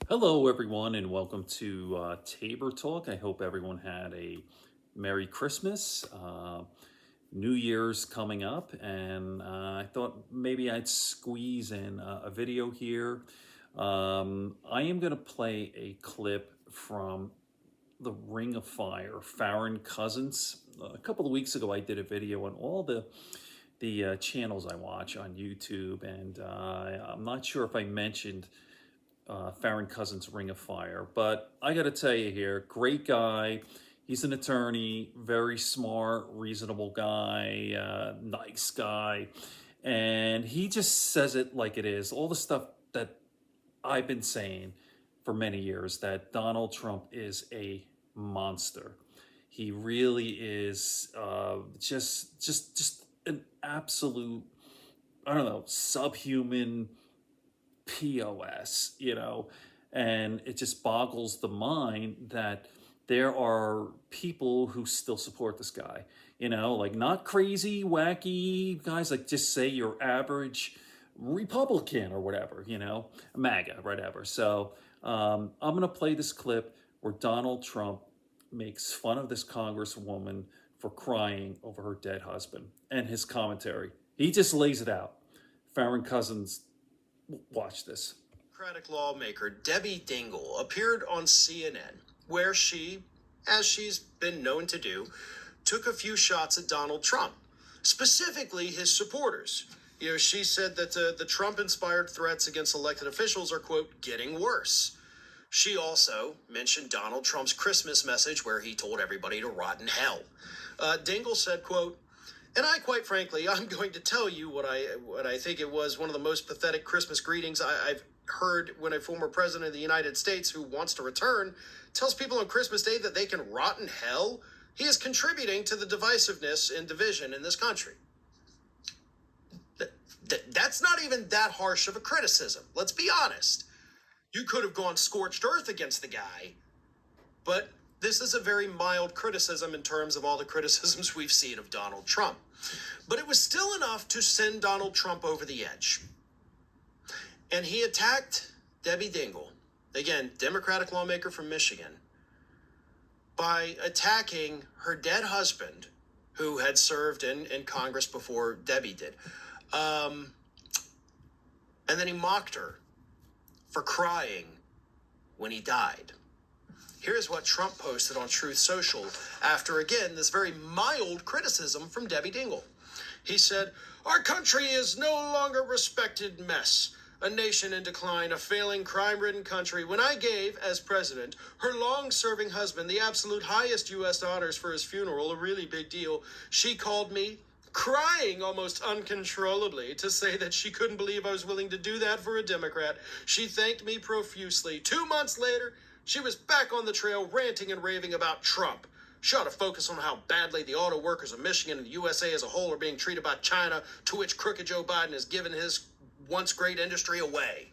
Hello, everyone, and welcome to Tabor Talk. I hope everyone had a Merry Christmas. New Year's coming up, and I thought maybe I'd squeeze in a video here. I am going to play a clip from the Ring of Fire, Farron Cousins. A couple of weeks ago, I did a video on all the channels I watch on YouTube, and I'm not sure if I mentioned Farron Cousins' Ring of Fire. But I got to tell you here, great guy. He's an attorney, very smart, reasonable guy, nice guy. And he just says it like it is. All the stuff that I've been saying for many years, that Donald Trump is a monster. He really is just an absolute, I don't know, subhuman POS, and it just boggles the mind that there are people who still support this guy, like not crazy, wacky guys, like just say your average Republican or whatever, MAGA, whatever. So I'm going to play this clip where Donald Trump makes fun of this congresswoman for crying over her dead husband and his commentary. He just lays it out. Farron Cousins, watch this. Democratic lawmaker Debbie Dingell appeared on CNN, where she, as she's been known to do, took a few shots at Donald Trump, specifically his supporters. She said that the Trump-inspired threats against elected officials are, quote, getting worse. She also mentioned Donald Trump's Christmas message where he told everybody to rot in hell. Dingell said, quote, and quite frankly, I'm going to tell you what I think it was one of the most pathetic Christmas greetings I've heard when a former president of the United States who wants to return tells people on Christmas Day that they can rot in hell. He is contributing to the divisiveness and division in this country. That's not even that harsh of a criticism. Let's be honest. You could have gone scorched earth against the guy, but this is a very mild criticism in terms of all the criticisms we've seen of Donald Trump. But it was still enough to send Donald Trump over the edge. And he attacked Debbie Dingell, again, Democratic lawmaker from Michigan, by attacking her dead husband, who had served in Congress before Debbie did. And then he mocked her for crying when he died. Here's what Trump posted on Truth Social after, again, this very mild criticism from Debbie Dingell. He said, our country is no longer a respected mess, a nation in decline, a failing, crime-ridden country. When I gave, as president, her long-serving husband the absolute highest U.S. honors for his funeral, a really big deal, she called me crying almost uncontrollably to say that she couldn't believe I was willing to do that for a Democrat. She thanked me profusely. 2 months later, she was back on the trail ranting and raving about Trump. She ought to focus on how badly the auto workers of Michigan and the USA as a whole are being treated by China, to which crooked Joe Biden has given his once great industry away.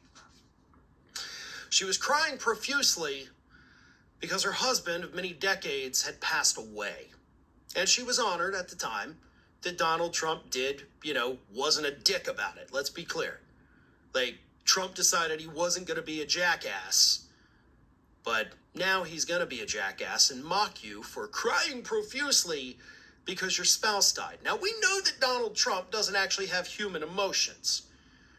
She was crying profusely because her husband of many decades had passed away. And she was honored at the time that Donald Trump wasn't a dick about it. Let's be clear. Trump decided he wasn't going to be a jackass. But now he's going to be a jackass and mock you for crying profusely because your spouse died. Now, we know that Donald Trump doesn't actually have human emotions.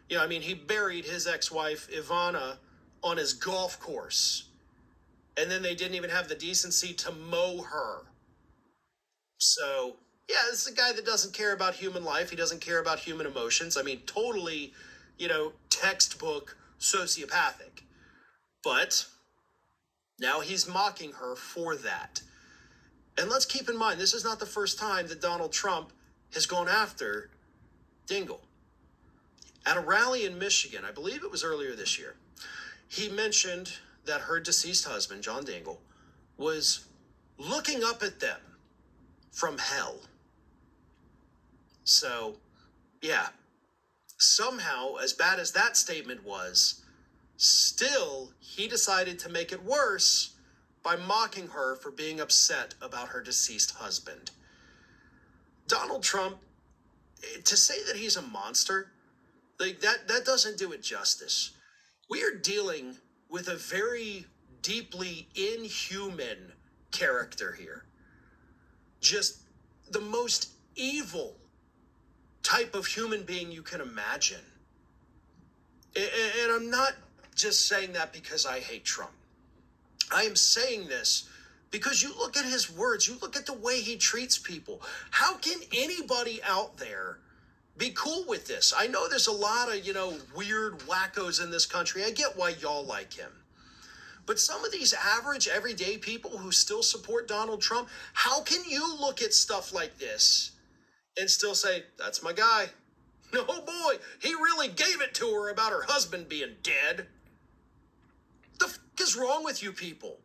He buried his ex-wife, Ivana, on his golf course. And then they didn't even have the decency to mow her. So, yeah, this is a guy that doesn't care about human life. He doesn't care about human emotions. Totally, textbook sociopathic. But now he's mocking her for that. And let's keep in mind, this is not the first time that Donald Trump has gone after Dingell. At a rally in Michigan, I believe it was earlier this year, he mentioned that her deceased husband, John Dingell, was looking up at them from hell. So, yeah, somehow, as bad as that statement was, still, he decided to make it worse by mocking her for being upset about her deceased husband. Donald Trump, to say that he's a monster, that doesn't do it justice. We are dealing with a very deeply inhuman character here. Just the most evil type of human being you can imagine. And I'm not just saying that because I hate Trump. I am saying this because you look at his words, you look at the way he treats people. How can anybody out there be cool with this? I know there's a lot of, weird wackos in this country. I get why y'all like him. But some of these average, everyday people who still support Donald Trump, how can you look at stuff like this and still say, that's my guy? No, boy, he really gave it to her about her husband being dead. The f*** is wrong with you people?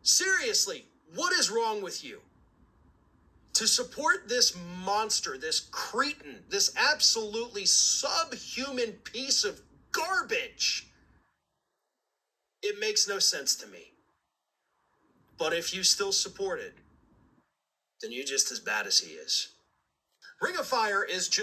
Seriously, what is wrong with you? To support this monster, this cretin, this absolutely subhuman piece of garbage, it makes no sense to me. But if you still support it, then you're just as bad as he is. Ring of Fire is just